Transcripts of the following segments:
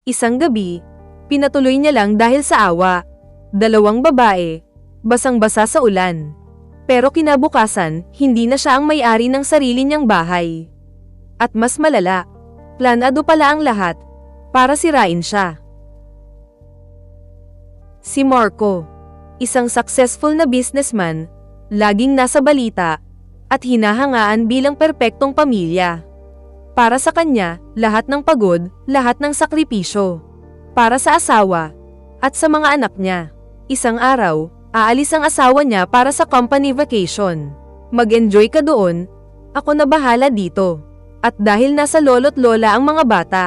Isang gabi, pinatuloy niya lang dahil sa awa. Dalawang babae, basang-basa sa ulan. Pero kinabukasan, hindi na siya ang may-ari ng sarili niyang bahay. At mas malala, planado pala ang lahat, para sirain siya. Si Marco, isang successful na businessman, laging nasa balita, at hinahangaan bilang perpektong pamilya. Para sa kanya, lahat ng pagod, lahat ng sakripisyo. Para sa asawa, at sa mga anak niya. Isang araw, aalis ang asawa niya para sa company vacation. Mag-enjoy ka doon, ako na bahala dito. At dahil nasa lolo't lola ang mga bata,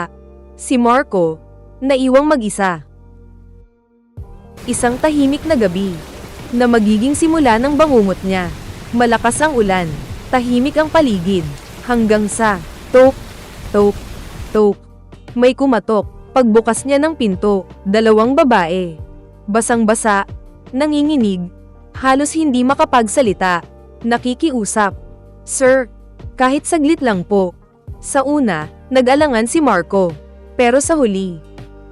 si Marco, naiwang mag-isa. Isang tahimik na gabi, na magiging simula ng bangungot niya. Malakas ang ulan, tahimik ang paligid, hanggang sa tok, tok, tok. May kumatok, pagbukas niya ng pinto, dalawang babae. Basang-basa, nanginginig, halos hindi makapagsalita, nakikiusap. Sir, kahit saglit lang po. Sa una, nag-alangan si Marco. Pero sa huli,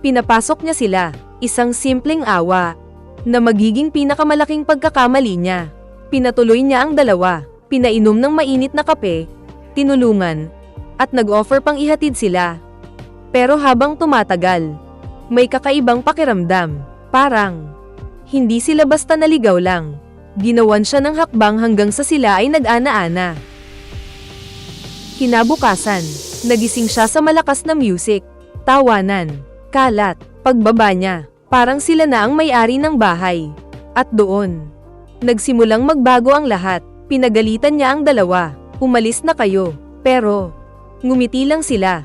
pinapasok niya sila, isang simpleng awa, na magiging pinakamalaking pagkakamali niya. Pinatuloy niya ang dalawa, pinainom ng mainit na kape, tinulungan, at nag-offer pang ihatid sila. Pero habang tumatagal, may kakaibang pakiramdam, parang hindi sila basta naligaw lang. Ginawan siya ng hakbang hanggang sa sila ay nag-ana-ana. Kinabukasan, nagising siya sa malakas na music, tawanan, kalat, pagbaba niya, parang sila na ang may-ari ng bahay. At doon, nagsimulang magbago ang lahat. Pinagalitan niya ang dalawa, umalis na kayo, pero ngumiti lang sila.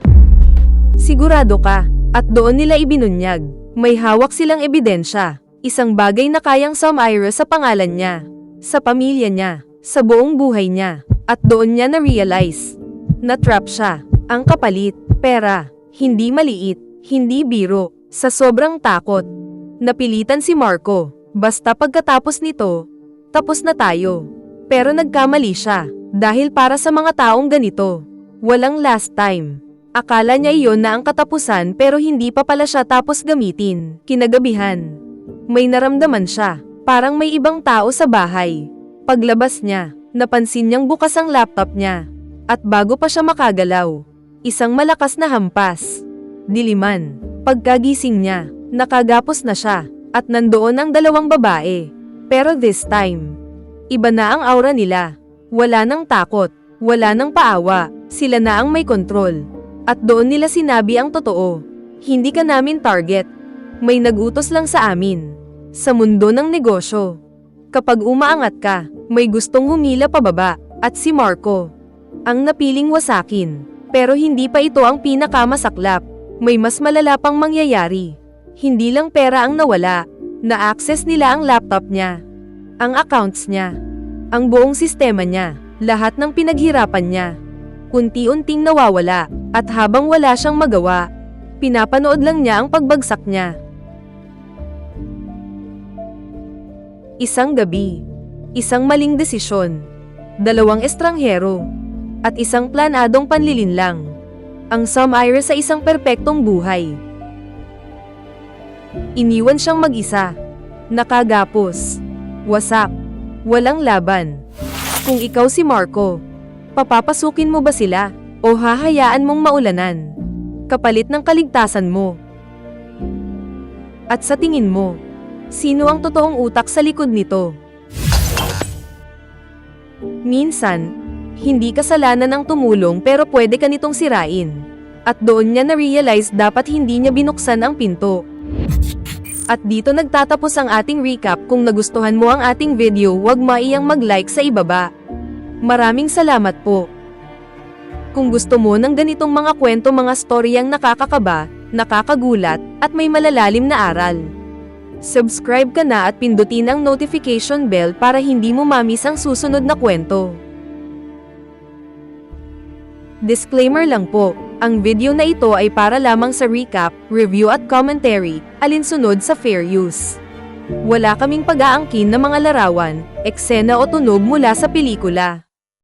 Sigurado ka, at doon nila ibinunyag. May hawak silang ebidensya, isang bagay na kayang sumira sa pangalan niya, sa pamilya niya, sa buong buhay niya. At doon niya na-realize, na-trap siya. Ang kapalit, pera, hindi maliit, hindi biro, sa sobrang takot. Napilitan si Marco, basta pagkatapos nito, tapos na tayo. Pero nagkamali siya, dahil para sa mga taong ganito, walang last time. Akala niya iyon na ang katapusan pero hindi pa pala siya tapos gamitin. Kinagabihan, may naramdaman siya, parang may ibang tao sa bahay. Paglabas niya, napansin niyang bukas ang laptop niya. At bago pa siya makagalaw, isang malakas na hampas. Diliman, pagkagising niya, nakagapos na siya, at nandoon ang dalawang babae. Pero this time, iba na ang aura nila. Wala nang takot, wala nang paawa, sila na ang may kontrol. At doon nila sinabi ang totoo. Hindi ka namin target. May nagutos lang sa amin. Sa mundo ng negosyo, kapag umaangat ka, may gustong humila pababa, at si Marco ang napiling wasakin. Pero hindi pa ito ang pinakamasaklap. May mas malala pang mangyayari. Hindi lang pera ang nawala, na-access nila ang laptop niya, ang accounts niya, ang buong sistema niya, lahat ng pinaghirapan niya. Unti-unting nawawala, at habang wala siyang magawa, pinapanood lang niya ang pagbagsak niya. Isang gabi, isang maling desisyon, dalawang estranghero, at isang planadong panlilinlang, ang sumira sa isang perpektong buhay. Iniwan siyang mag-isa, nakagapos, wasak, walang laban. Kung ikaw si Marco, papapasukin mo ba sila, o hahayaan mong maulanan, kapalit ng kaligtasan mo? At sa tingin mo, sino ang totoong utak sa likod nito? Minsan, hindi kasalanan ang tumulong pero pwede ka nitong sirain. At doon niya na-realize dapat hindi niya binuksan ang pinto. At dito nagtatapos ang ating recap. Kung nagustuhan mo ang ating video, huwag maiyang mag-like sa ibaba. Maraming salamat po. Kung gusto mo ng ganitong mga kwento, mga storyang nakakakaba, nakakagulat, at may malalalim na aral, subscribe ka na at pindutin ang notification bell para hindi mo ma-miss ang susunod na kwento. Disclaimer lang po, ang video na ito ay para lamang sa recap, review at commentary, alinsunod sa fair use. Wala kaming pag-aangkin na mga larawan, eksena o tunog mula sa pelikula.